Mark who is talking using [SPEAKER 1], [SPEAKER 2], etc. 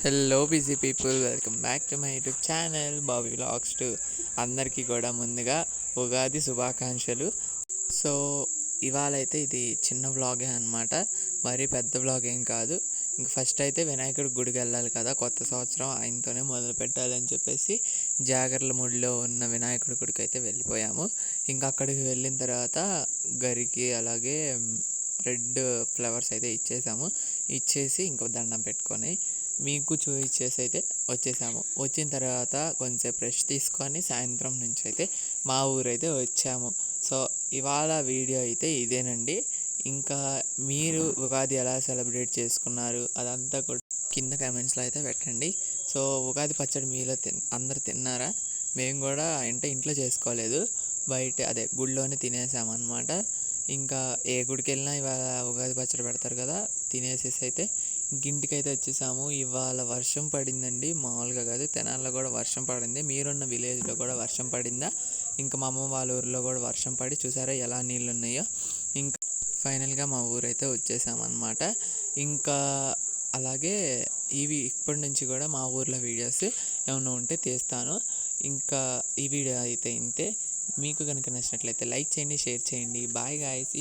[SPEAKER 1] Hello busy people, welcome back to my YouTube channel Bobby vlogs 2. అందరికీ కూడా ముందుగా ఉగాది శుభాకాంక్షలు. సో ఇవాళ అయితే ఇది చిన్న వ్లాగే అనమాట, మరీ పెద్ద వ్లాగ్ ఏం కాదు. ఇంక ఫస్ట్ అయితే వినాయకుడి గుడికి వెళ్ళాలి కదా, కొత్త సంవత్సరం ఆయనతోనే మొదలు పెట్టాలని చెప్పేసి జాగర్ల ముడిలో ఉన్న వినాయకుడి గుడికి అయితే వెళ్ళిపోయాము. ఇంకా అక్కడికి వెళ్ళిన తర్వాత గరికి అలాగే రెడ్ ఫ్లవర్స్ అయితే ఇచ్చేసాము. ఇచ్చేసి ఇంకో దండం పెట్టుకొని మీకు చూపించేసి అయితే వచ్చేసాము. వచ్చిన తర్వాత కొంచెంసేపు రెస్ట్ తీసుకొని సాయంత్రం నుంచి అయితే మా ఊరైతే వచ్చాము. సో ఇవాళ వీడియో అయితే ఇదేనండి. ఇంకా మీరు ఉగాది ఎలా సెలబ్రేట్ చేసుకున్నారు అదంతా కూడా కింద కామెంట్స్లో అయితే పెట్టండి. సో ఉగాది పచ్చడి మీలో అందరు తిన్నారా? మేము కూడా అంటే ఇంట్లో చేసుకోలేదు, బయట అదే గుడిలోనే తినేసామన్నమాట. ఇంకా ఏ గుడికి వెళ్ళినా ఇవాళ ఉగాది పచ్చడి పెడతారు కదా, తినేసేసి అయితే ఇంటికైతే వచ్చేసాము. ఇవాళ వర్షం పడిందండి, మామూలుగా కాదు, తెనాల్లో కూడా వర్షం పడింది. మీరున్న విలేజ్లో కూడా వర్షం పడిందా? ఇంకా మా అమ్మ వాళ్ళ ఊరిలో కూడా వర్షం పడి చూసారా ఎలా నీళ్ళు ఉన్నాయో. ఇంకా ఫైనల్గా మా ఊరైతే వచ్చేసామన్నమాట. ఇంకా అలాగే ఇప్పటి నుంచి కూడా మా ఊర్లో వీడియోస్ ఏమైనా ఉంటే తీస్తాను. ఇంకా ఈ వీడియో అయితే ఇంతే. మీకు కనుక నచ్చినట్లయితే లైక్ చేయండి, షేర్ చేయండి. Bye guys.